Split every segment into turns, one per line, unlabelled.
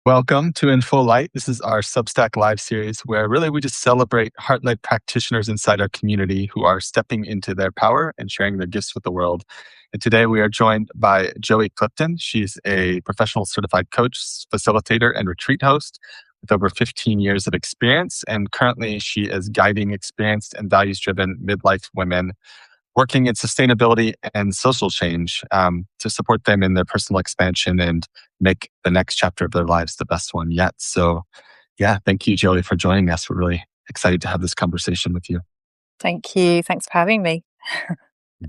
Welcome to In Full Light. This is our Substack Live series where really we just celebrate heart-led practitioners inside our community who are stepping into their power and sharing their gifts with the world. And today we are joined by Joey Clifton. She's a professional certified coach, facilitator, and retreat host with over 15 years of experience. And currently she is guiding experienced and values-driven midlife women working in sustainability and social change to support them in their personal expansion and make the next chapter of their lives the best one yet. So, yeah, thank you, Joey, for joining us. We're really excited to have this conversation with you.
Thank you. Thanks for having me.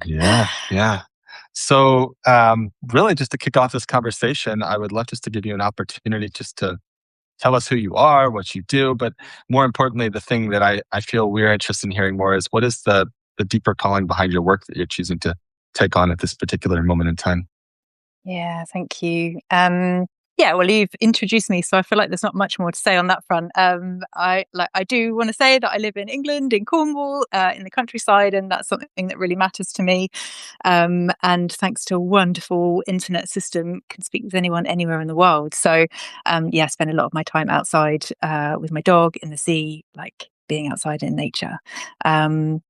Yeah. So, really, just to kick off this conversation, I would love just to give you an opportunity just to tell us who you are, what you do, but more importantly, the thing that I feel we're interested in hearing more is what is the deeper calling behind your work that you're choosing to take on at this particular moment in time?
Yeah, thank you. Well, you've introduced me, so I feel like there's not much more to say on that front. I do want to say that I live in England, in Cornwall, in the countryside, and that's something that really matters to me. And thanks to a wonderful internet system, can speak with anyone anywhere in the world. So, I spend a lot of my time outside with my dog in the sea, like being outside in nature. Um,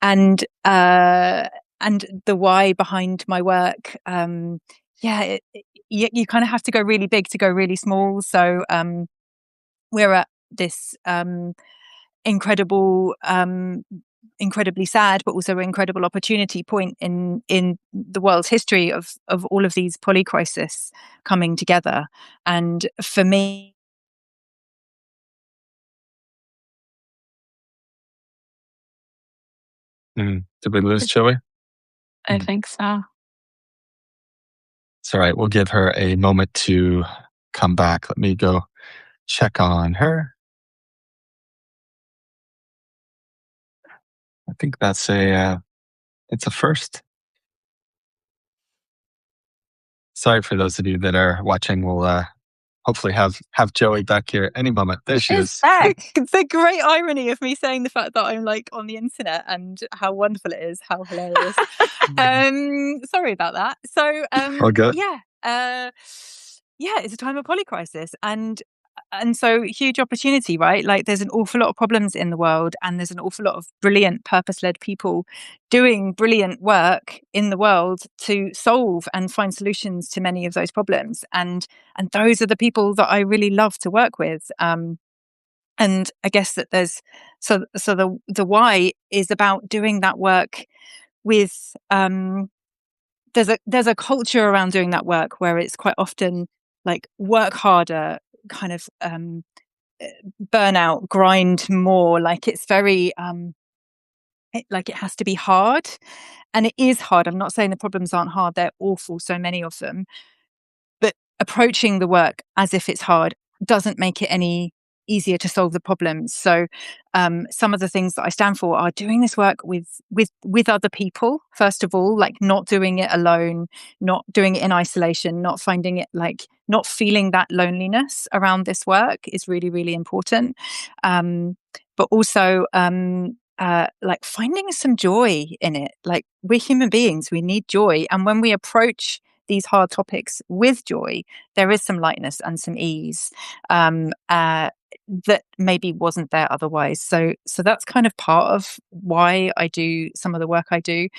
and the why behind my work, you kind of have to go really big to go really small. So we're at this incredible, incredibly sad, but also incredible opportunity point in the world's history of all of these polycrises coming together. And for me,
Did we lose Joey?
I think so.
It's all right. We'll give her a moment to come back. Let me go check on her. I think that's it's a first. Sorry for those of you that are watching. We'll hopefully have Joey back here any moment. There she is.
Back. The great irony of me saying the fact that I'm like on the internet and how wonderful it is, how hilarious. Sorry about that. So
All good.
it's a time of polycrisis, and so huge opportunity, right? Like there's an awful lot of problems in the world, and there's an awful lot of brilliant purpose-led people doing brilliant work in the world to solve and find solutions to many of those problems, and those are the people that I really love to work with. And I guess that there's the why is about doing that work with there's a culture around doing that work where it's quite often like work harder, kind of burnout, grind more. Like it's very like it has to be hard, and it is hard. I'm not saying the problems aren't hard; they're awful, so many of them. But approaching the work as if it's hard doesn't make it any easier to solve the problems. So some of the things that I stand for are doing this work with other people, first of all, like not doing it alone, not doing it in isolation, not finding it like not feeling that loneliness around this work is really, really important. But also like finding some joy in it. Like we're human beings, we need joy. And when we approach these hard topics with joy, there is some lightness and some ease that maybe wasn't there otherwise. So that's kind of part of why I do some of the work I do.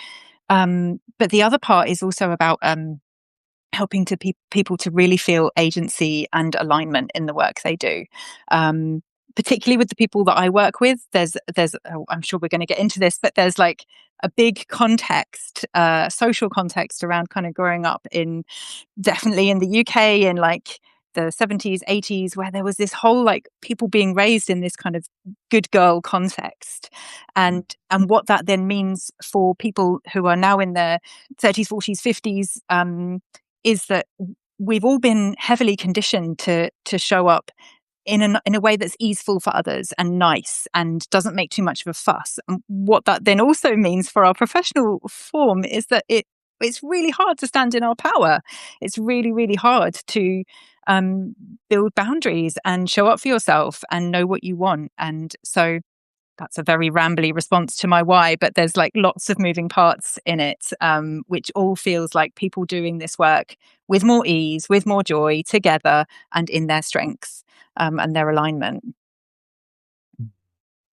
But the other part is also about helping to people to really feel agency and alignment in the work they do. Particularly with the people that I work with, there's I'm sure we're going to get into this, but there's like a big context, social context around kind of growing up definitely in the UK in like the 70s, 80s, where there was this whole like people being raised in this kind of good girl context, and what that then means for people who are now in their 30s, 40s, 50s, is that we've all been heavily conditioned to show up in a way that's easeful for others and nice and doesn't make too much of a fuss. And what that then also means for our professional form is that it's really hard to stand in our power. It's really, really hard to build boundaries and show up for yourself and know what you want. And so that's a very rambly response to my why, but there's like lots of moving parts in it, which all feels like people doing this work with more ease, with more joy, together, and in their strengths and their alignment.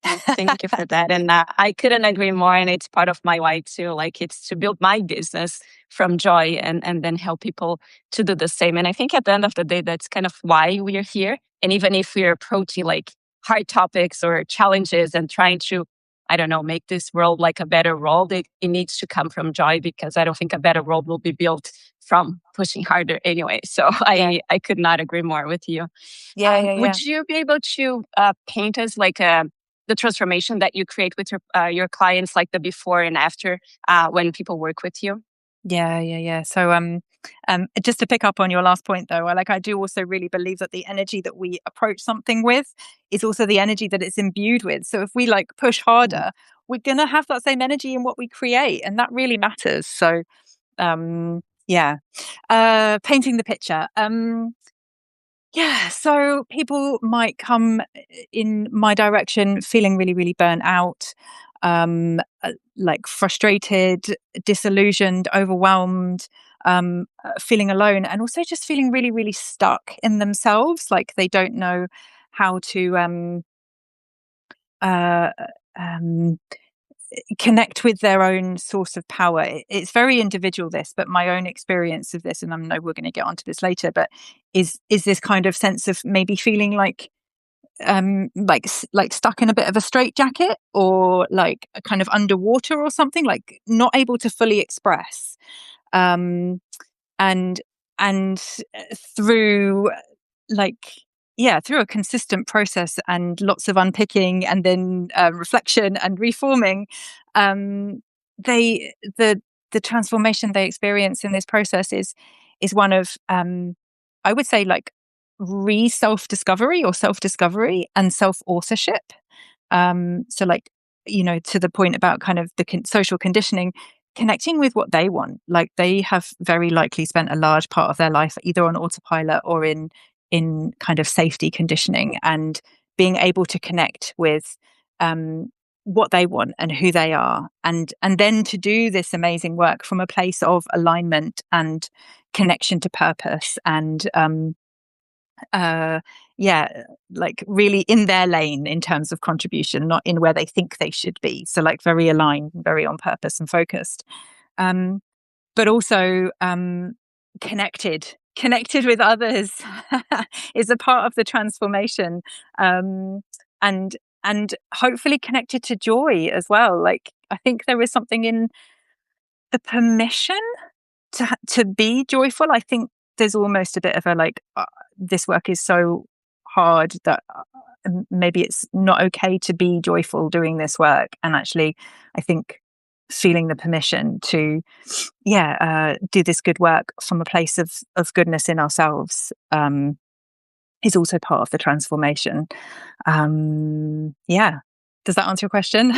Thank you for that. And I couldn't agree more. And it's part of my why too. Like, it's to build my business from joy and then help people to do the same. And I think at the end of the day, that's kind of why we are here. And even if we're approaching like hard topics or challenges and trying to, I don't know, make this world like a better world, it needs to come from joy, because I don't think a better world will be built from pushing harder anyway. So I could not agree more with you. Would you be able to paint us like the transformation that you create with your clients, like the before and after when people work with you?
Yeah. So, just to pick up on your last point, though, I do also really believe that the energy that we approach something with is also the energy that it's imbued with. So, if we like push harder, we're gonna have that same energy in what we create, and that really matters. So, painting the picture. So people might come in my direction feeling really, really burnt out, like frustrated, disillusioned, overwhelmed, feeling alone, and also just feeling really, really stuck in themselves. Like they don't know how to uh, um, connect with their own source of power. It's very individual, this, but my own experience of this, and I know we're going to get onto this later, but is this kind of sense of maybe feeling like stuck in a bit of a straitjacket, or like kind of underwater or something, like not able to fully express. Um, and through like through a consistent process and lots of unpicking and then reflection and reforming, they the transformation they experience in this process is one of I would say like self discovery or self discovery and self authorship. So like, to the point about kind of the social conditioning, connecting with what they want. Like they have very likely spent a large part of their life either on autopilot or in kind of safety conditioning, and being able to connect with what they want and who they are, and then to do this amazing work from a place of alignment and connection to purpose, and like really in their lane in terms of contribution, not in where they think they should be. So like very aligned, very on purpose and focused, but also connected with others is a part of the transformation, and hopefully connected to joy as well. Like I think there is something in the permission to be joyful. I think there's almost a bit of a like this work is so hard that maybe it's not okay to be joyful doing this work. And actually, I think feeling the permission to do this good work from a place of goodness in ourselves is also part of the transformation. Does that answer your question?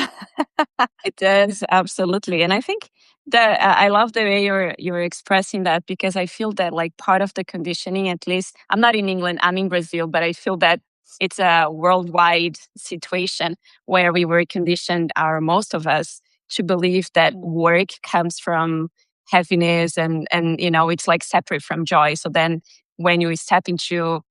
It does, absolutely. And I think that I love the way you're expressing that, because I feel that like part of the conditioning, at least, I'm not in England, I'm in Brazil, but I feel that it's a worldwide situation where we were conditioned, most of us, to believe that work comes from happiness and it's like separate from joy. So then when you step into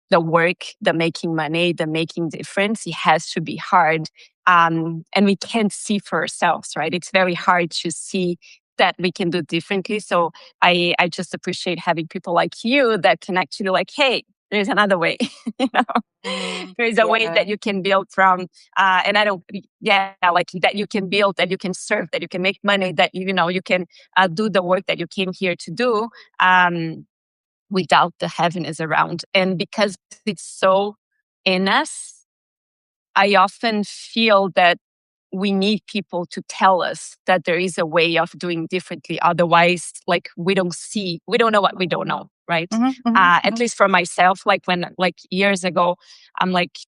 the work, the making money, the making difference, it has to be hard. And we can't see for ourselves, right? It's very hard to see that we can do differently. So I just appreciate having people like you that can actually like, hey, there's another way. There's a way that you can build from, and like that you can build, that you can serve, that you can make money, that you can do the work that you came here to do. Without the heaviness around. And because it's so in us, I often feel that we need people to tell us that there is a way of doing differently. Otherwise, like we don't know what we don't know, right? At least for myself, like when years ago, I'm like,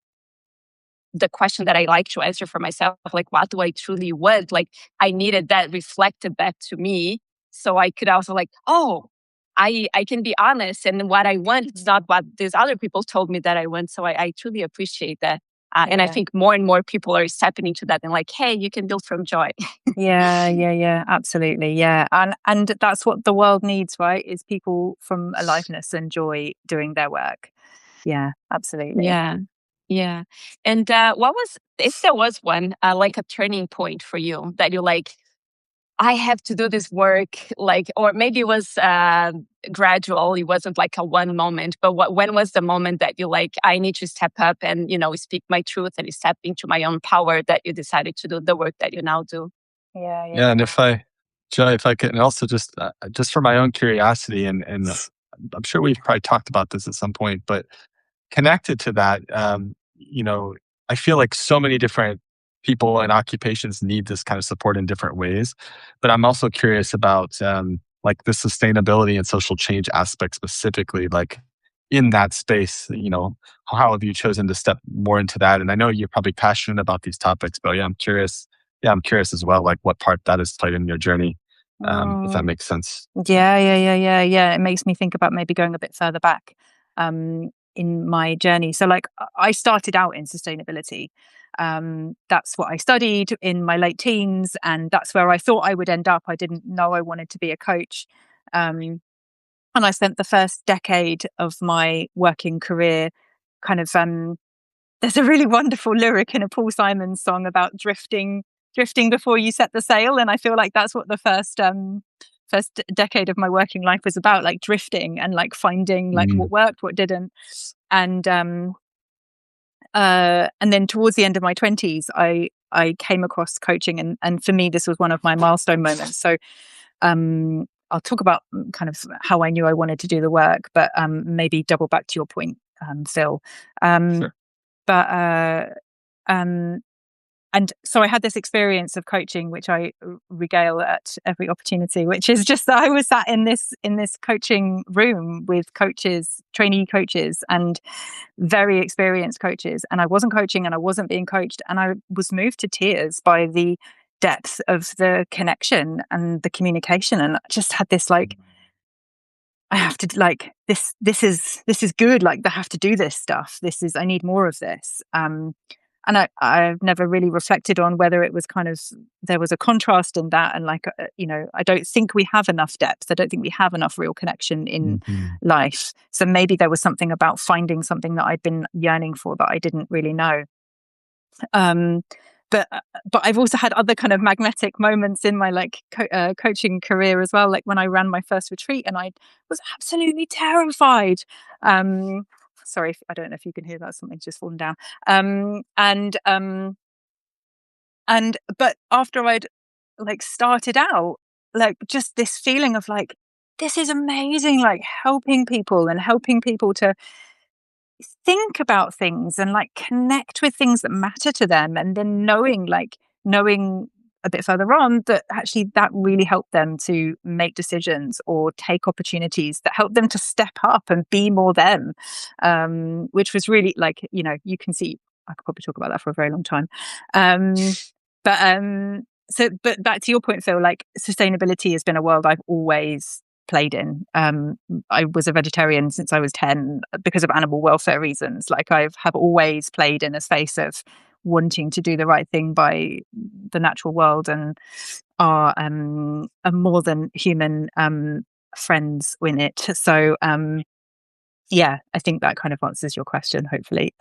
the question that I like to answer for myself, like, what do I truly want? Like I needed that reflected back to me. So I could also like, I can be honest, and what I want is not what these other people told me that I want. So I truly appreciate that. And I think more and more people are stepping into that and like, hey, you can build from joy.
Yeah, absolutely. Yeah. And that's what the world needs, right? Is people from aliveness and joy doing their work. Yeah, absolutely.
Yeah. And what was, if there was one, like a turning point for you that you like, I have to do this work, like, or maybe it was gradual. It wasn't like a one moment, but when was the moment that you like, I need to step up and, speak my truth and step into my own power, that you decided to do the work that you now do?
Yeah, and Joy, if I could, and also just for my own curiosity, and I'm sure we've probably talked about this at some point, but connected to that, I feel like so many different people and occupations need this kind of support in different ways. But I'm also curious about like the sustainability and social change aspect specifically, like in that space. How have you chosen to step more into that? And I know you're probably passionate about these topics, but yeah, I'm curious. Yeah, I'm curious as well, like what part that has played in your journey, if that makes sense.
Yeah. It makes me think about maybe going a bit further back in my journey. So, like, I started out in sustainability. That's what I studied in my late teens, and that's where I thought I would end up. I didn't know I wanted to be a coach. And I spent the first decade of my working career kind of there's a really wonderful lyric in a Paul Simon song about drifting before you set the sail, and I feel like that's what the first decade of my working life was about, like drifting and like finding like what worked, what didn't. And then towards the end of my 20s, I came across coaching, and for me this was one of my milestone moments. So I'll talk about kind of how I knew I wanted to do the work, but maybe double back to your point, Phil.
Sure.
But and so I had this experience of coaching, which I regale at every opportunity, which is just that I was sat in this coaching room with coaches, trainee coaches, and very experienced coaches, and I wasn't coaching and I wasn't being coached, and I was moved to tears by the depth of the connection and the communication, and I just had this like, I have to like this is good, like I have to do this stuff, I need more of this. And I've never really reflected on whether it was kind of, there was a contrast in that. And like, I don't think we have enough depth. I don't think we have enough real connection in life. So maybe there was something about finding something that I'd been yearning for that I didn't really know. But I've also had other kind of magnetic moments in my like coaching career as well. Like when I ran my first retreat and I was absolutely terrified. Sorry, I don't know if you can hear that. Something's just fallen down. But after I'd like started out, like just this feeling of like, this is amazing, like helping people to think about things and like connect with things that matter to them, and then knowing a bit further on that actually that really helped them to make decisions or take opportunities that helped them to step up and be more them, which was really like, you can see I could probably talk about that for a very long time. But back to your point, Phil, like sustainability has been a world I've always played in. I was a vegetarian since I was 10 because of animal welfare reasons. Like have always played in a space of wanting to do the right thing by the natural world and our more than human friends in it. So yeah, I think that kind of answers your question, hopefully.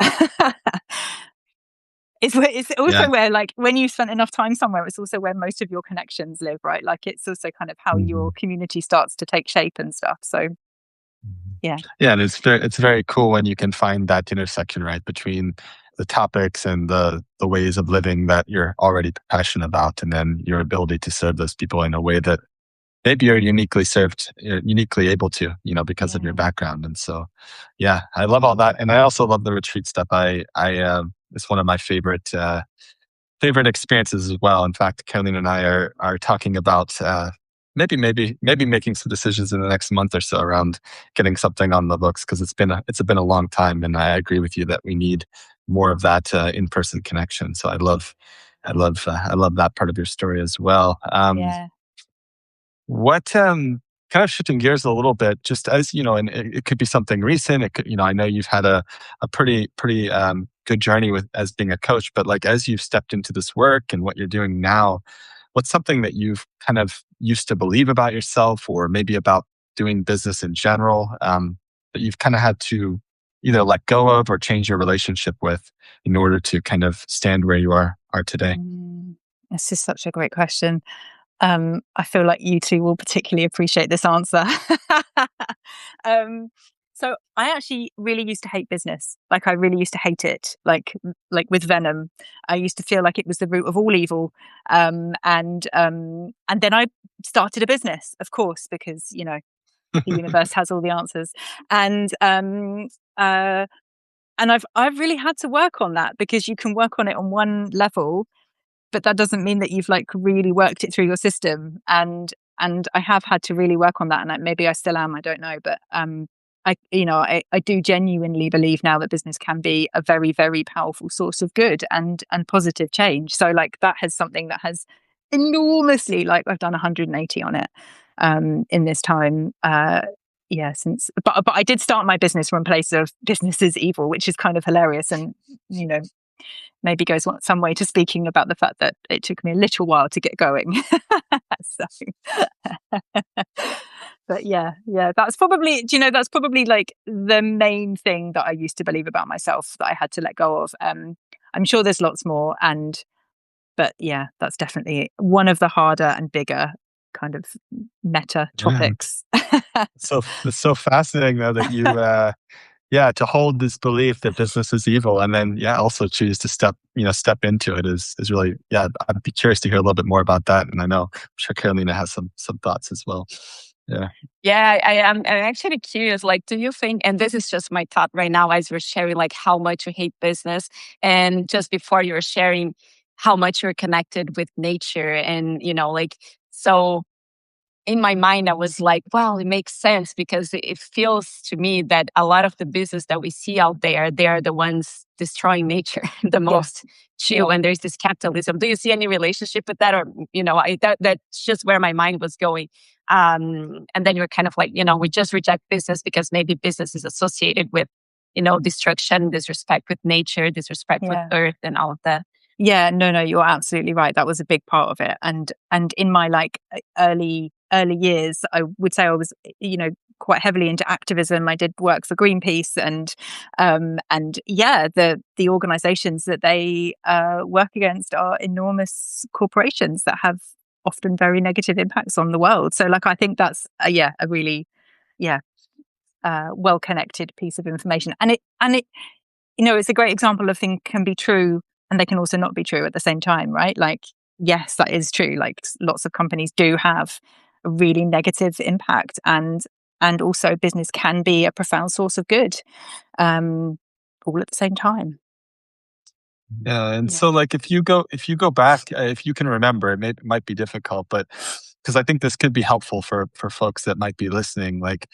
It's also where, like, when you've spent enough time somewhere, it's also where most of your connections live, right? Like, it's also kind of how your community starts to take shape and stuff. So, yeah.
Yeah, and it's very cool when you can find that intersection, right, between the topics and the ways of living that you're already passionate about, and then your ability to serve those people in a way that maybe you're uniquely able to, because of your background. And so, yeah, I love all that. And I also love the retreat stuff. It's one of my favorite experiences as well. In fact, Caroline and I are talking about maybe making some decisions in the next month or so around getting something on the books, because it's been a long time, and I agree with you that we need more of that in-person connection. So I love that part of your story as well.
Yeah.
What kind of shifting gears a little bit, just as you know, and it could be something recent. It could, I know you've had a pretty good journey with as being a coach, but like as you've stepped into this work and what you're doing now, what's something that you've kind of used to believe about yourself, or maybe about doing business in general, that you've kind of had to either let go of or change your relationship with in order to kind of stand where you are today?
This is such a great question. I feel like you two will particularly appreciate this answer. um, so I actually really used to hate business. Like I really used to hate it, like with venom. I used to feel like it was the root of all evil. And then I started a business, of course, because the universe has all the answers. And I've really had to work on that, because you can work on it on one level, but that doesn't mean that you've like really worked it through your system. And I have had to really work on that, and maybe I still am, I don't know, but I do genuinely believe now that business can be a very, very powerful source of good and positive change. So like that has something that has enormously, like I've done 180 on it in this time. But I did start my business from a place of business is evil, which is kind of hilarious, and maybe goes some way to speaking about the fact that it took me a little while to get going. So, but that's probably like the main thing that I used to believe about myself that I had to let go of. I'm sure there's lots more, but yeah, that's definitely one of the harder and bigger kind of meta topics.
So it's so fascinating though that you to hold this belief that business is evil, and then also choose to step into it is really, I'd be curious to hear a little bit more about that, and I'm sure Carolina has some thoughts as well.
I'm actually curious, like, do you think, and this is just my thought right now as we're sharing, like how much you hate business, and just before you were sharing how much you're connected with nature, and so in my mind, I was like, well, it makes sense, because it feels to me that a lot of the business that we see out there, they are the ones destroying nature the most too. And there's this capitalism. Do you see any relationship with that? Or, that's just where my mind was going. And then you're kind of like, we just reject business because maybe business is associated with, destruction, disrespect with nature, disrespect with earth, and all of that.
Yeah, no, you're absolutely right. That was a big part of it. And in my like early years, I would say I was, quite heavily into activism. I did work for Greenpeace, and the organizations that they work against are enormous corporations that have often very negative impacts on the world. So like I think that's a really well connected piece of information. And it it's a great example of things can be true and they can also not be true at the same time, right? Like, yes, that is true. Like lots of companies do have a really negative impact, and also business can be a profound source of good, all at the same time.
Yeah, and so like if you go back, if you can remember, it might be difficult, but because I think this could be helpful for folks that might be listening, like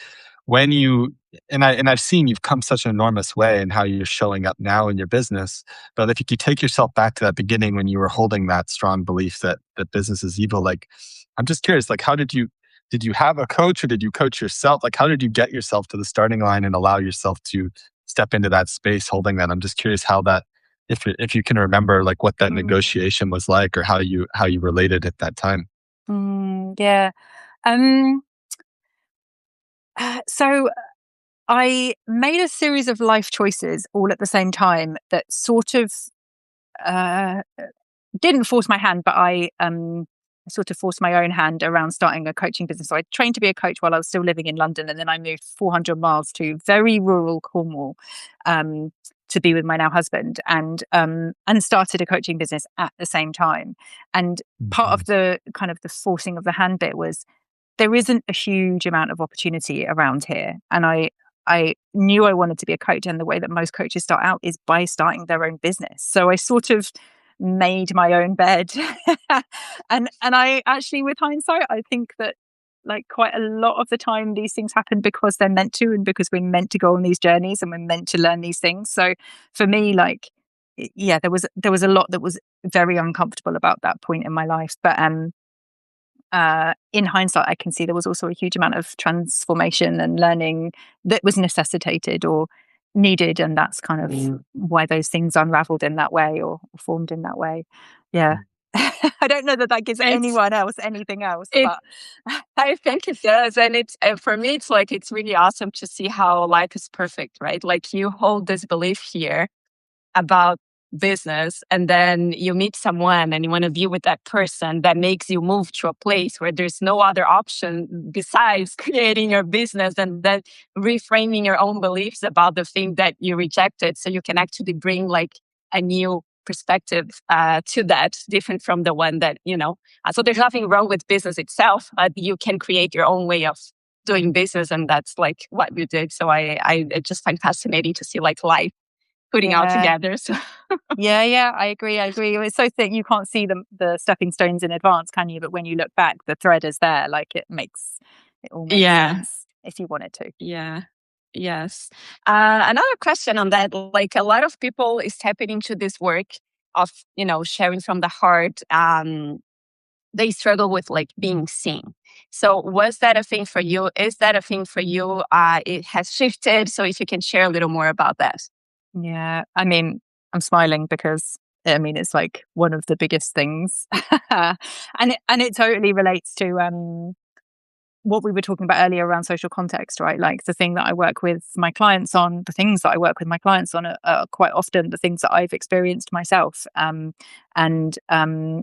when you I've seen you've come such an enormous way in how you're showing up now in your business. But if you could take yourself back to that beginning when you were holding that strong belief that business is evil, like I'm just curious, like how did you have a coach, or did you coach yourself? Like how did you get yourself to the starting line and allow yourself to step into that space holding that? I'm just curious how that, if you can remember, like what that negotiation was like, or how you related at that time.
So I made a series of life choices all at the same time that sort of didn't force my hand, but I sort of forced my own hand around starting a coaching business. So I trained to be a coach while I was still living in London, and then I moved 400 miles to very rural Cornwall to be with my now husband, and started a coaching business at the same time. And part of the kind of the forcing of the hand bit was there isn't a huge amount of opportunity around here, and I knew I wanted to be a coach, and the way that most coaches start out is by starting their own business. So I sort of made my own bed. and I actually, with hindsight, I think that like quite a lot of the time these things happen because they're meant to, and because we're meant to go on these journeys and we're meant to learn these things. So for me, like, there was a lot that was very uncomfortable about that point in my life. But in hindsight, I can see there was also a huge amount of transformation and learning that was necessitated or needed, and that's kind of why those things unraveled in that way or formed in that way. Yeah. I don't know that gives anyone else anything else, but
I think it does. And it's for me, it's like it's really awesome to see how life is perfect, right? Like you hold this belief here about business, and then you meet someone and you want to be with that person that makes you move to a place where there's no other option besides creating your business and then reframing your own beliefs about the thing that you rejected, so you can actually bring like a new perspective to that, different from the one that so there's nothing wrong with business itself, but you can create your own way of doing business, and that's like what you did. So I just find fascinating to see like life putting all together. So
yeah, I agree. It's so thick you can't see the stepping stones in advance, can you? But when you look back, the thread is there. Like it all makes sense if you wanted to.
Yeah. Yes. Another question on that, like a lot of people is stepping into this work of sharing from the heart. They struggle with like being seen. So was that a thing for you? Is that a thing for you? It has shifted. So if you can share a little more about that.
Yeah, I mean, I'm smiling because it's like one of the biggest things, and it totally relates to what we were talking about earlier around social context, right? Like the thing that I work with my clients on, the things that I work with my clients on are quite often the things that I've experienced myself,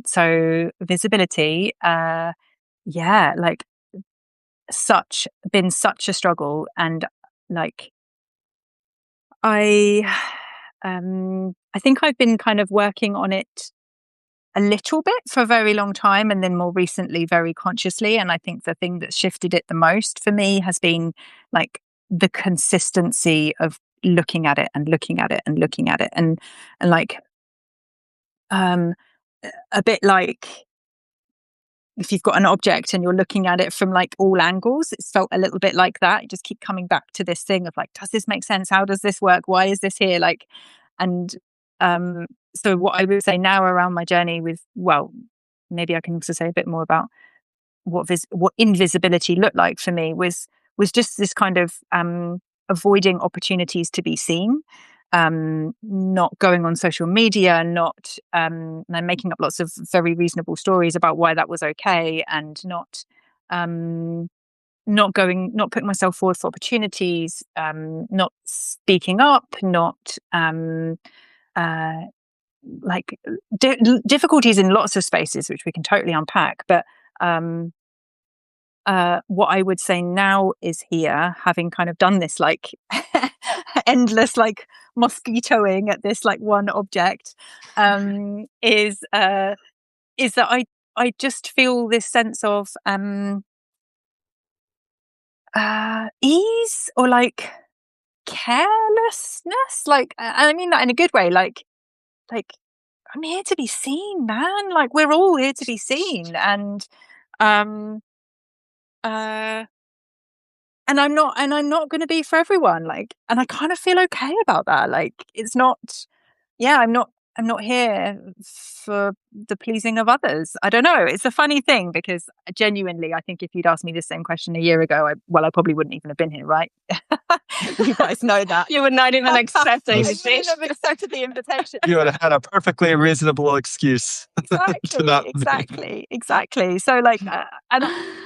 so visibility, like been such a struggle, and like I think I've been kind of working on it a little bit for a very long time, and then more recently very consciously. And I think the thing that shifted it the most for me has been like the consistency of looking at it and looking at it and looking at it, and like a bit like if you've got an object and you're looking at it from like all angles. It's felt a little bit like that. You just keep coming back to this thing of like, does this make sense? How does this work? Why is this here? Like, and so what I would say now around my journey with, well, maybe I can also say a bit more about what invisibility looked like for me was just this kind of avoiding opportunities to be seen, not going on social media, not and making up lots of very reasonable stories about why that was okay, and not putting myself forward for opportunities, not speaking up, not like difficulties in lots of spaces, which we can totally unpack. But what I would say now is here, having kind of done this like endless like mosquitoing at this like one object, is that I just feel this sense of ease or like carelessness. Like I mean that in a good way. Like I'm here to be seen, man. Like we're all here to be seen, and and I'm not going to be for everyone. Like, and I kind of feel okay about that. Like, it's not. Yeah, I'm not here for the pleasing of others. I don't know. It's a funny thing because genuinely, I think if you'd asked me the same question a year ago, I probably wouldn't even have been here, right? You guys know that.
You would not even accept the invitation.
I wouldn't have accepted the invitation.
You would have had a perfectly reasonable excuse.
Exactly. So like, and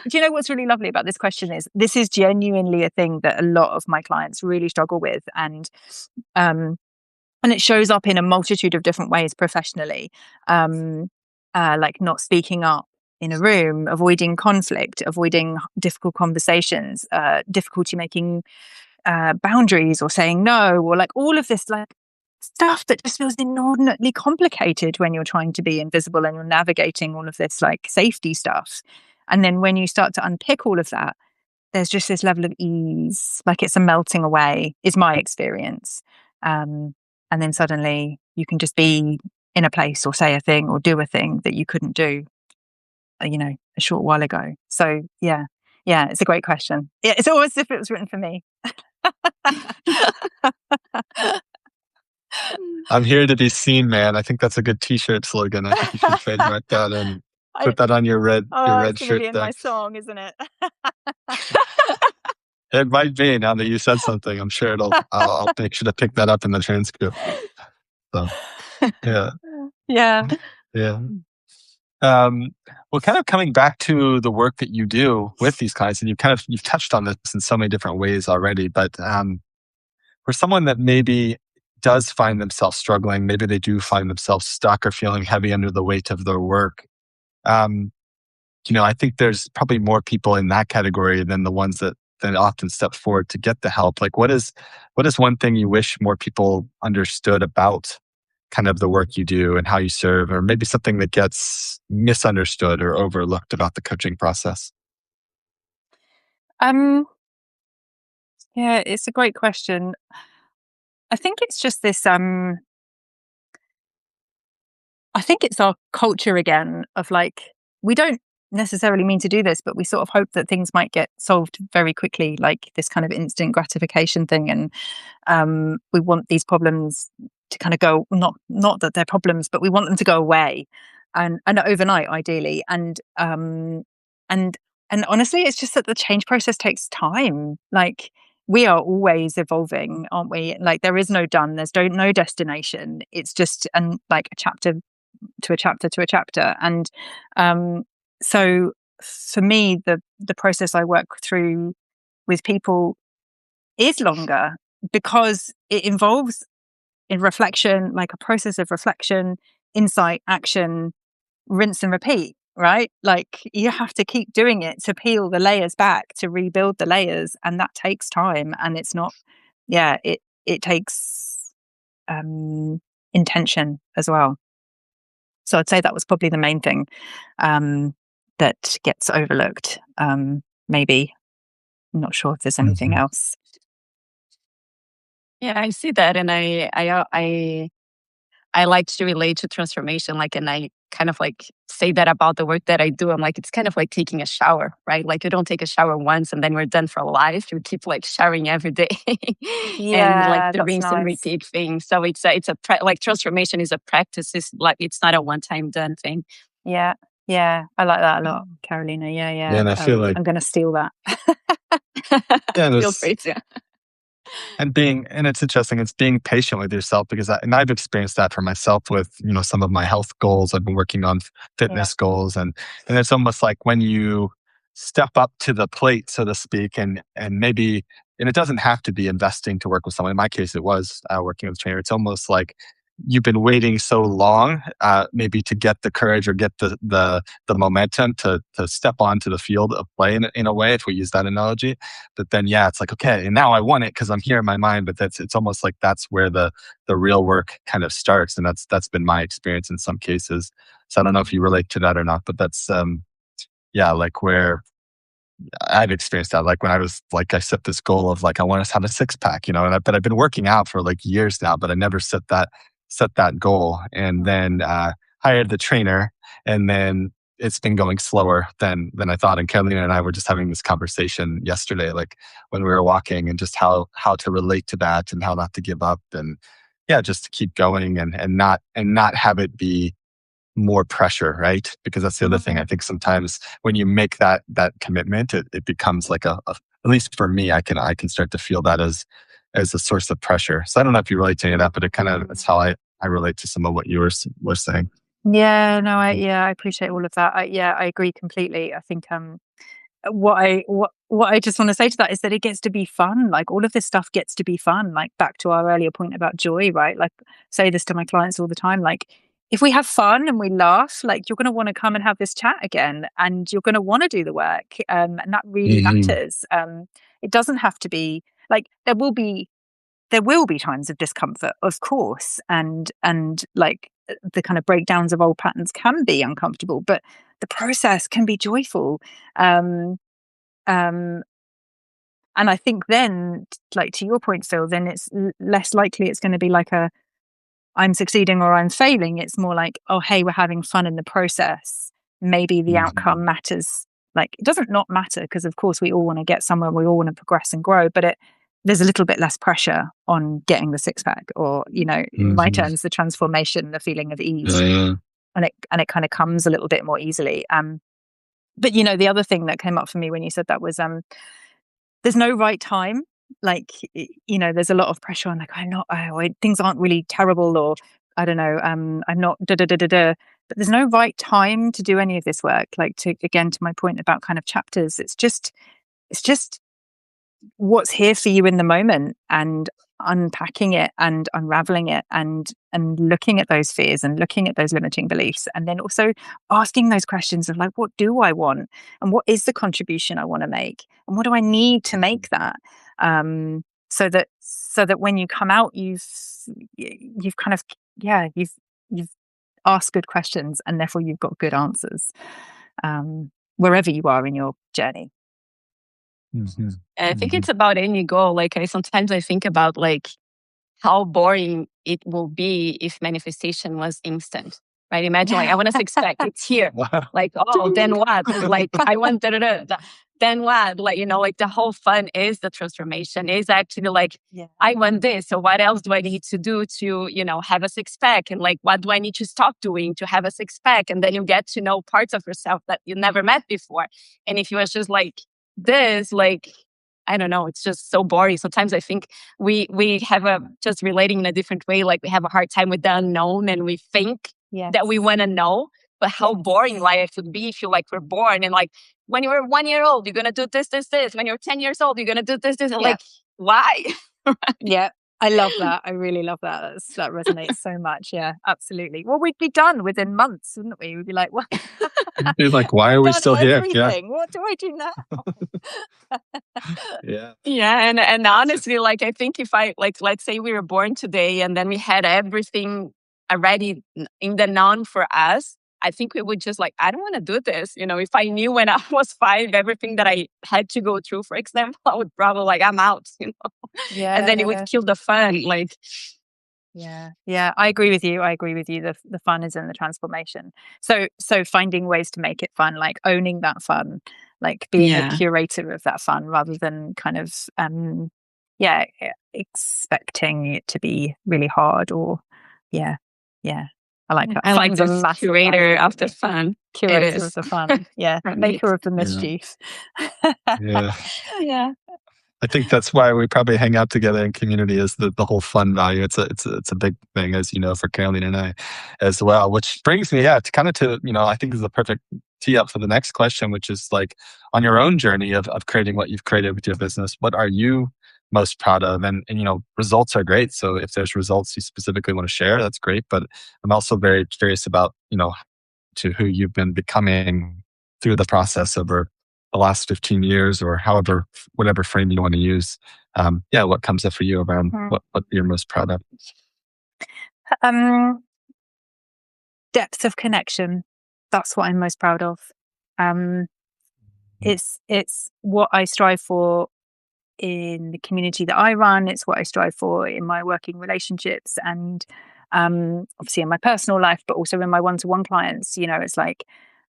do you know what's really lovely about this question is this is genuinely a thing that a lot of my clients really struggle with, and it shows up in a multitude of different ways professionally, like not speaking up in a room, avoiding conflict, avoiding difficult conversations, difficulty making boundaries or saying no, or like all of this like stuff that just feels inordinately complicated when you're trying to be invisible and you're navigating all of this like safety stuff. And then when you start to unpick all of that, there's just this level of ease, like it's a melting away, is my experience. And then suddenly you can just be in a place or say a thing or do a thing that you couldn't do, a short while ago. So yeah, it's a great question. Yeah, it's almost as if it was written for me.
I'm here to be seen, man. I think that's a good T-shirt slogan. I think you should trademark that. And Put that on your
Oh, it's
red
going to
shirt
be in my
there.
song, isn't it?
It might be now that you said something. I'm sure I'll make sure to pick that up in the transcript. So yeah,
Yeah.
yeah. Well, kind of coming back to the work that you do with these clients, and you've touched on this in so many different ways already. But for someone that maybe does find themselves struggling, maybe they do find themselves stuck or feeling heavy under the weight of their work. Um, I think there's probably more people in that category than the ones that often step forward to get the help. Like, what is one thing you wish more people understood about kind of the work you do and how you serve, or maybe something that gets misunderstood or overlooked about the coaching process?
Um, yeah, it's a great question. I think it's just this, I think it's our culture again of like, we don't necessarily mean to do this, but we sort of hope that things might get solved very quickly, like this kind of instant gratification thing. And we want these problems to kind of go, not that they're problems, but we want them to go away and overnight, ideally. And and honestly, it's just that the change process takes time. Like, we are always evolving, aren't we? Like, there is no done, there's no destination. It's just like a chapter to a chapter to a chapter. And so for me, the process I work through with people is longer because it involves in reflection, like a process of reflection, insight, action, rinse and repeat, right? Like, you have to keep doing it to peel the layers back, to rebuild the layers. And that takes time. And it's not, yeah, it takes intention as well. So I'd say that was probably the main thing that gets overlooked. Maybe. I'm not sure if there's anything
Mhm.
else.
Yeah, I see that, and I like to relate to transformation, like, and I kind of like say that about the work that I do. I'm like, it's kind of like taking a shower, right? Like, you don't take a shower once and then we're done for life. You keep like showering every day, and like
Yeah,
the
that's
rinse and
nice.
repeat thing. So like transformation is a practice. It's like it's not a one time done thing.
Yeah, yeah, I like that a lot, Carolina. Yeah,
Yeah,
yeah.
and I feel like
I'm going to steal that.
yeah,
Feel free to.
and it's interesting. It's being patient with yourself because I've experienced that for myself with some of my health goals. I've been working on
Yeah.
fitness goals, and it's almost like when you step up to the plate, so to speak, and maybe and it doesn't have to be investing to work with someone. In my case, it was working with a trainer. It's almost like you've been waiting so long, maybe to get the courage or get the momentum to step onto the field of play in a way, if we use that analogy. But then, yeah, it's like, okay, and now I want it because I'm here in my mind. But it's almost like that's where the real work kind of starts, and that's been my experience in some cases. So I don't know if you relate to that or not, but that's yeah, like where I've experienced that. Like when I was like, I set this goal of like, I want to have a six pack, but I've been working out for like years now, but I never set that goal. And then hired the trainer, and then it's been going slower than I thought. And Carolina and I were just having this conversation yesterday, like when we were walking, and just how to relate to that and how not to give up, and yeah, just to keep going and not have it be more pressure, right? Because that's the other thing. I think sometimes when you make that commitment, it becomes like at least for me, I can start to feel that as a source of pressure. So I don't know if you relate to any of that, but it's how I relate to some of what you were saying.
Yeah, no, I appreciate all of that. I agree completely. I think what I just want to say to that is that it gets to be fun. Like, all of this stuff gets to be fun. Like, back to our earlier point about joy, right? Like, say this to my clients all the time. Like, if we have fun and we laugh, like, you're going to want to come and have this chat again, and you're going to want to do the work. And that really
Hmm.
matters. It doesn't have to be like, there will be times of discomfort, of course, and like, the kind of breakdowns of old patterns can be uncomfortable, but the process can be joyful. Um, um, and I think then, like, to your point, Phil, then it's less likely it's going to be like a I'm succeeding or I'm failing. It's more like, oh, hey, we're having fun in the process. Maybe the
Hmm.
outcome matters. Like, it doesn't not matter, because of course we all want to get somewhere, we all want to progress and grow, but there's a little bit less pressure on getting the six pack, or in my
Hmm.
terms, the transformation, the feeling of ease.
Yeah, yeah.
and it kind of comes a little bit more easily. But the other thing that came up for me when you said that was there's no right time. Like, there's a lot of pressure on, like, things aren't really terrible, or I don't know, I'm not da da da da da. But there's no right time to do any of this work. Like, to my point about kind of chapters, it's just what's here for you in the moment, and unpacking it and unraveling it, and looking at those fears and looking at those limiting beliefs, and then also asking those questions of, like, what do I want, and what is the contribution I want to make, and what do I need to make that, so that when you come out, you've kind of you've asked good questions, and therefore you've got good answers, wherever you are in your journey.
Mm-hmm.
I think it's about any goal. Like, sometimes I think about, like, how boring it will be if manifestation was instant, right? Imagine, like, I want a six pack, it's here. Like, oh, then what? Like, I want then what? Like, like, the whole fun is the transformation, is actually like, I want this. So what else do I need to do to, have a six pack? And, like, what do I need to stop doing to have a six pack? And then you get to know parts of yourself that you never met before. And if you was just like this, like, I don't know, it's just so boring. Sometimes I think we have just relating in a different way. Like, we have a hard time with the unknown, and we think that we want to know, but how boring life would be if you, like, were born and, like, when you were 1 year old, you're going to do this, this, this. When you're 10 years old, you're going to do this, this. And like, why?
Yeah. I love that. I really love that. That resonates so much. Yeah, absolutely. Well, we'd be done within months, wouldn't we? We'd be like, well,
you'd be like, why are we still here? Yeah.
What do I do now?
Yeah. And honestly, like, I think if let's say we were born today and then we had everything already in the known for us, I think we would just, like, I don't want to do this. If I knew when I was 5, everything that I had to go through, for example, I would probably, like, I'm out,
Yeah.
And then it would kill the fun. Like,
yeah. I agree with you. The fun is in the transformation. So finding ways to make it fun, like owning that fun, like being a curator of that fun, rather than kind of, expecting it to be really hard, or, yeah. I like that.
I like the curator of the fun.
Curator of the fun. Yeah.
Right.
Maker of the mischief.
Yeah.
I think that's why we probably hang out together in community, is the whole fun value. It's a big thing, as you know, for Caroline and I as well. Which brings me, to kind of I think this is a perfect tee up for the next question, which is, like, on your own journey of creating what you've created with your business, what are you most proud of? And results are great. So if there's results you specifically want to share, that's great. But I'm also very curious about, to who you've been becoming through the process over the last 15 years, or whatever frame you want to use. What comes up for you around what you're most proud of?
Depth of connection. That's what I'm most proud of. It's what I strive for in the community that I run. It's what I strive for in my working relationships, and obviously in my personal life, but also in my one-to-one clients. It's like,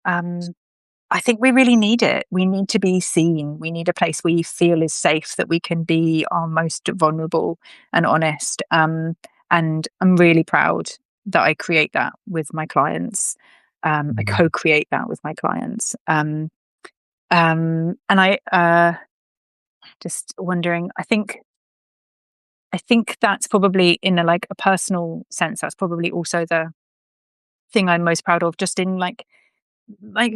I think we really need it. We need to be seen. We need a place we feel is safe, that we can be our most vulnerable and honest. And I'm really proud that I create that with my clients. I co-create that with my clients. And I just wondering, I think that's probably, in a personal sense, that's probably also the thing I'm most proud of, just in like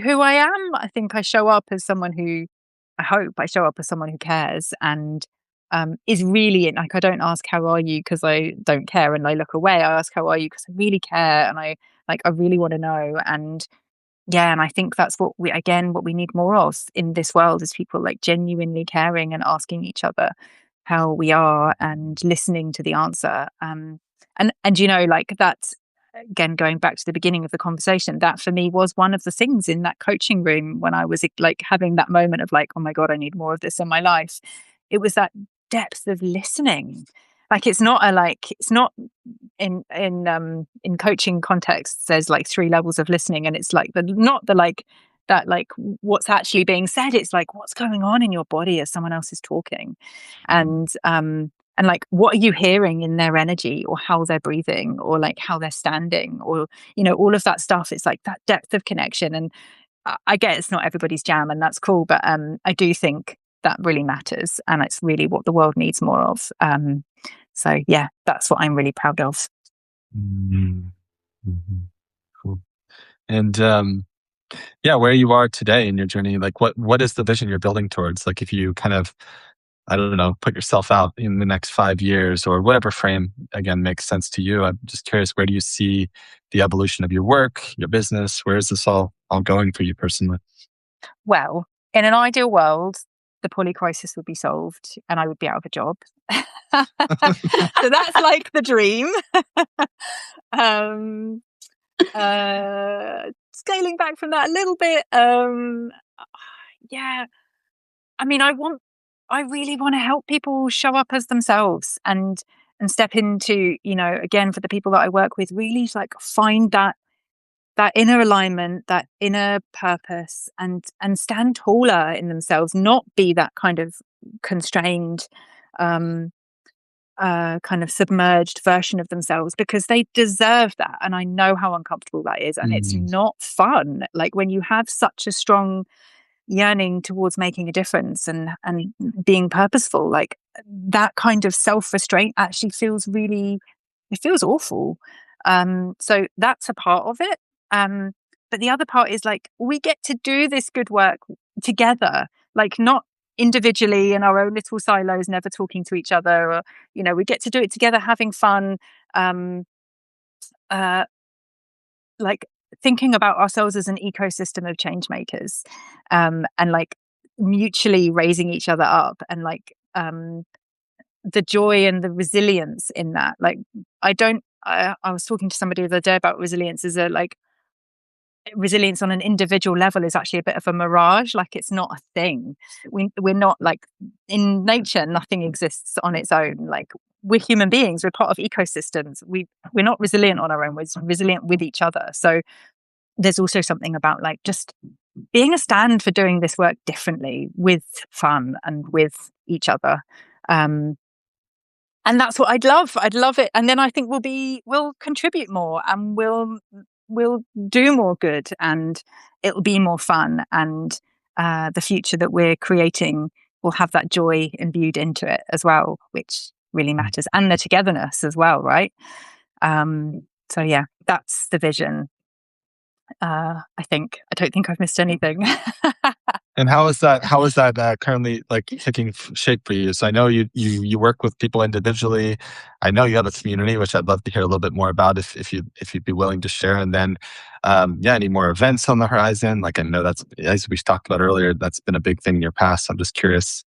who I am. I think I show up as someone who, I hope I show up as someone who cares, and is really, like, I don't ask how are you because I don't care and I look away. I ask how are you because I really care, and I really want to know. And and I think that's what we need more of in this world, is people, like, genuinely caring and asking each other how we are and listening to the answer. And like, that's, again, going back to the beginning of the conversation, that for me was one of the things in that coaching room when I was, like, having that moment of, like, oh my God, I need more of this in my life. It was that depth of listening. Like, it's not in coaching contexts, there's like 3 levels of listening, and it's like what's actually being said. It's like, what's going on in your body as someone else is talking. And and like, what are you hearing in their energy, or how they're breathing, or like how they're standing, or, you know, all of that stuff. It's like that depth of connection. And I get it's not everybody's jam, and that's cool, but I do think that really matters, and it's really what the world needs more of. So yeah, that's what I'm really proud of.
Mm-hmm. Mm-hmm. Cool. And where you are today in your journey, like what is the vision you're building towards? Like if you kind of, I don't know, put yourself out in the next 5 years or whatever frame, again, makes sense to you. I'm just curious, where do you see the evolution of your work, your business? Where is this all going for you personally?
Well, in an ideal world, the poly crisis would be solved and I would be out of a job. So that's like the dream. um, Scaling back from that a little bit, yeah, I mean, I really want to help people show up as themselves and step into, you know, again, for the people that I work with, really like find that inner alignment, that inner purpose, and stand taller in themselves, not be that kind of constrained, um, kind of submerged version of themselves, because they deserve that. And I know how uncomfortable that is, and it's
Mm.
not fun. Like when you have such a strong yearning towards making a difference and being purposeful, like that kind of self-restraint actually feels really, it feels awful. So that's a part of it. But the other part is like, we get to do this good work together, like not individually in our own little silos, never talking to each other, or, you know, we get to do it together, having fun, um, uh, like thinking about ourselves as an ecosystem of change makers, and like mutually raising each other up, and like the joy and the resilience in that. Like I was talking to somebody the other day about resilience, is a like resilience on an individual level is actually a bit of a mirage. Like it's not a thing. We're not like, in nature nothing exists on its own. Like we're human beings, we're part of ecosystems. We're not resilient on our own, we're resilient with each other. So there's also something about like just being a stand for doing this work differently, with fun and with each other. And that's what I'd love it. And then I think we'll contribute more, and we'll do more good, and it'll be more fun. And the future that we're creating will have that joy imbued into it as well, which really matters. And the togetherness as well, right? So yeah, that's the vision. I don't think I've missed anything.
And how is that? How is that currently like taking shape for you? So I know you work with people individually. I know you have a community, which I'd love to hear a little bit more about if you'd be willing to share. And then, any more events on the horizon? Like I know that's, as we talked about earlier, that's been a big thing in your past. I'm just curious,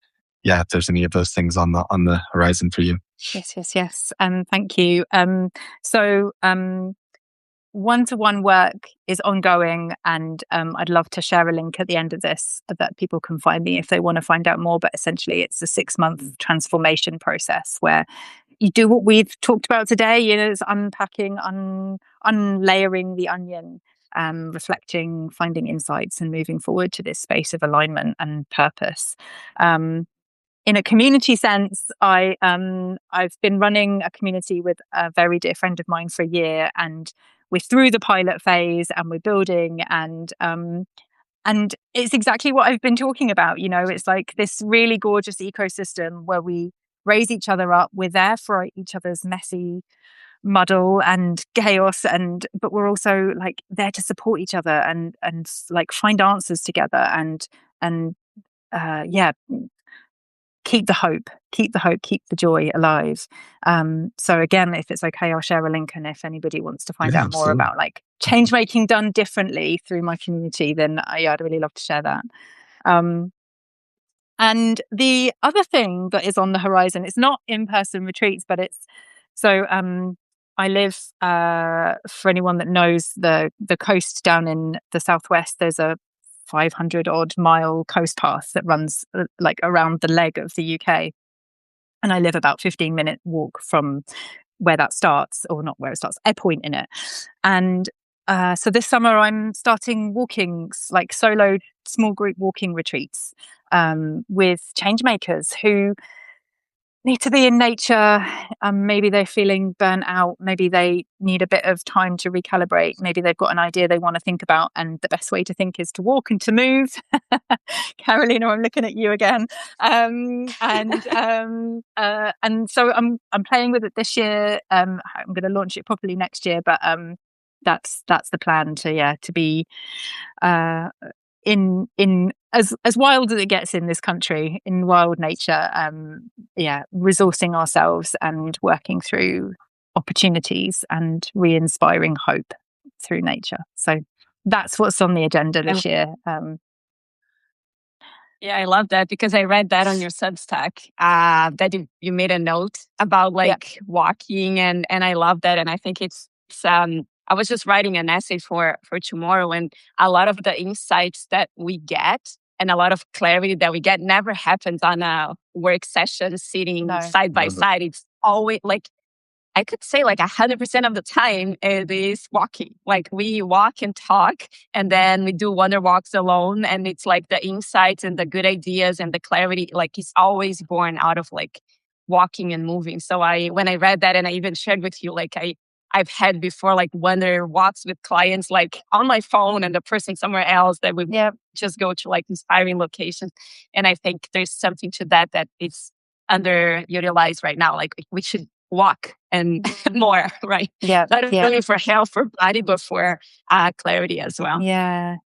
if there's any of those things on the horizon for you.
Yes. Thank you. So one-to-one work is ongoing, and I'd love to share a link at the end of this that people can find me if they want to find out more. But essentially it's a 6-month transformation process where you do what we've talked about today. You know, it's unpacking, unlayering the onion, reflecting, finding insights, and moving forward to this space of alignment and purpose. In a community sense, I've been running a community with a very dear friend of mine for a year, and we're through the pilot phase, and we're building, and it's exactly what I've been talking about. You know, it's like this really gorgeous ecosystem where we raise each other up. We're there for each other's messy muddle and chaos, but we're also like there to support each other and like find answers together, and yeah, keep the hope, keep the joy alive. So again, if it's okay, I'll share a link, and if anybody wants to find
Yeah,
out more
absolutely.
about like change making done differently through my community, then I'd really love to share that. Um, and the other thing that is on the horizon, it's not in-person retreats, but it's so I live, for anyone that knows the coast down in the southwest, there's a 500 odd mile coast path that runs like around the leg of the UK. And I live about 15-minute walk from where that starts, or not where it starts, a point in it. And so this summer I'm starting walkings, like solo small group walking retreats, with change makers who need to be in nature. Maybe they're feeling burnt out. Maybe they need a bit of time to recalibrate. Maybe they've got an idea they want to think about, and the best way to think is to walk and to move. Carolina, I'm looking at you again. And so I'm playing with it this year. I'm going to launch it properly next year, but that's the plan to be in as wild as it gets in this country, in wild nature, resourcing ourselves and working through opportunities and re-inspiring hope through nature. So that's what's on the agenda this year.
Yeah, I love that, because I read that on your Substack, that you made a note about walking, and I love that. And I think it's I was just writing an essay for tomorrow, and a lot of the insights that we get and a lot of clarity that we get never happens on a work session sitting side by side. It's always I could say 100% of the time it is walking. We walk and talk, and then we do wonder walks alone. And it's the insights and the good ideas and the clarity, it's always born out of walking and moving. So when I read that, and I even shared with you, I've had before wonder walks with clients on my phone, and the person somewhere else that we just go to inspiring locations. And I think there's something to that is underutilized right now. We should walk and more, right?
Yeah.
Not only for health, for body, but for clarity as well.
Yeah.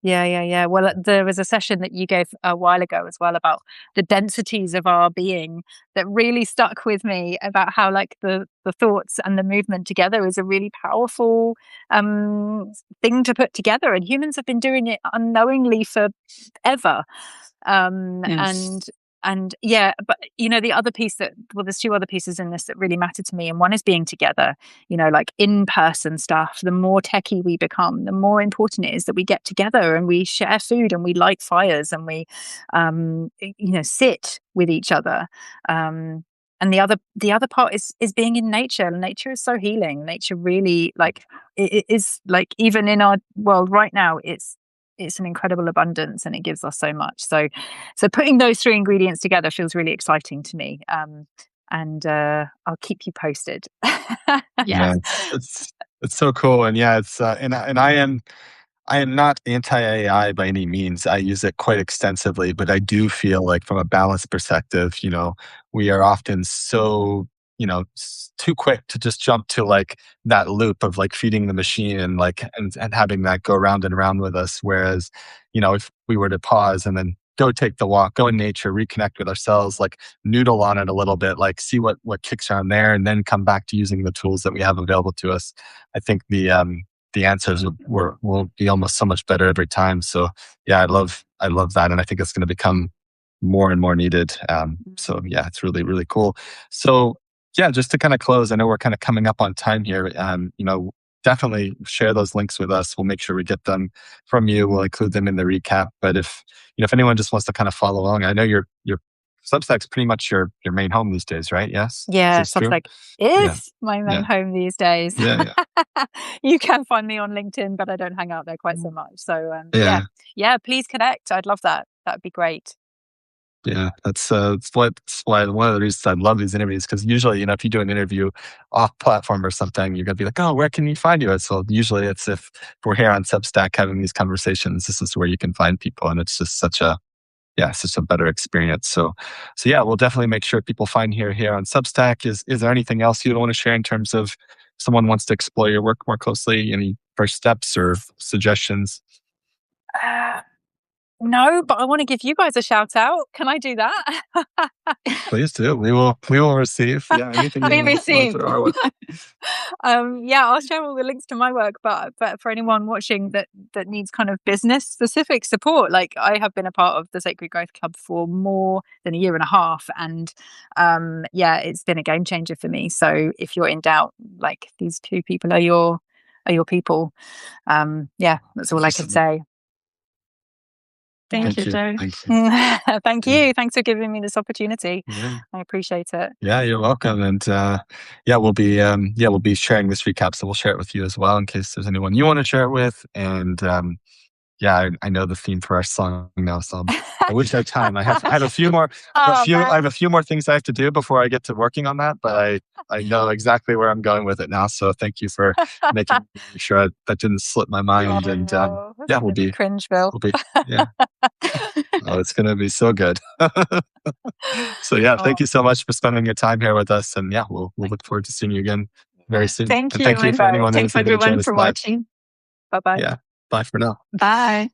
Well, there was a session that you gave a while ago as well about the densities of our being that really stuck with me, about how the thoughts and the movement together is a really powerful thing to put together. And humans have been doing it unknowingly forever.
Yes.
And but the other piece there's two other pieces in this that really matter to me, and one is being together. In-person stuff. The more techie we become, the more important it is that we get together and we share food and we light fires and we sit with each other. And the other part is being in nature. Nature is so healing. Nature really it is even in our world right now, it's an incredible abundance, and it gives us so much. So putting those three ingredients together feels really exciting to me. And I'll keep you posted.
Yeah, it's so cool. And it's and I am not anti-AI by any means. I use it quite extensively, but I do feel from a balance perspective, we are often so, too quick to just jump to that loop of feeding the machine and and having that go round and round with us. Whereas, if we were to pause and then go take the walk, go in nature, reconnect with ourselves, noodle on it a little bit, see what kicks around there, and then come back to using the tools that we have available to us. I think the answers will be almost so much better every time. So I love that, and I think it's going to become more and more needed. So it's really, really cool. So just to kind of close, I know we're kind of coming up on time here. Definitely share those links with us. We'll make sure we get them from you. We'll include them in the recap. But if anyone just wants to kind of follow along, I know your Substack's pretty much your main home these days, right? Yes.
Yeah, Substack is my main home these days.
Yeah.
You can find me on LinkedIn, but I don't hang out there quite so much. So please connect. I'd love that. That would be great.
Yeah, that's why one of the reasons I love these interviews, because usually, if you do an interview off platform or something, you're gonna be like, oh, where can you find you? So usually it's if we're here on Substack having these conversations, this is where you can find people, and it's just such a better experience. So we'll definitely make sure people find here on Substack. Is there anything else you'd want to share in terms of someone wants to explore your work more closely? Any first steps or suggestions?
No, but I want to give you guys a shout out. Can I do that?
Please do. We will receive. Yeah, anything you want to put our way.
I'll share all the links to my work, but for anyone watching that needs kind of business specific support, I have been a part of the Sacred Growth Club for more than a year and a half, and it's been a game changer for me. So if you're in doubt, these two people are your people. That's all I can say.
Thank you, Jo.
Thank you. Thanks for giving me this opportunity.
Yeah.
I appreciate it.
Yeah, you're welcome. And we'll be sharing this recap, so we'll share it with you as well in case there's anyone you want to share it with. And Yeah, I know the theme for our song now, so I wish I had time. I have a few more,
Oh,
I have
man.
a few more things I have to do before I get to working on that, but I know exactly where I'm going with it now. So thank you for making sure that didn't slip my mind.
Oh,
And
no. That's
yeah,
gonna be cringe, Bill.
yeah. Oh, it's gonna be so good. So yeah,
Oh,
thank you so much for spending your time here with us. And yeah, we'll look forward to seeing you again very soon.
Thank
And
you.
thank you
And
for anyone who's
thanks
able to join
everyone
us
for
live.
watching. Bye-bye.
Yeah. Bye for now.
Bye.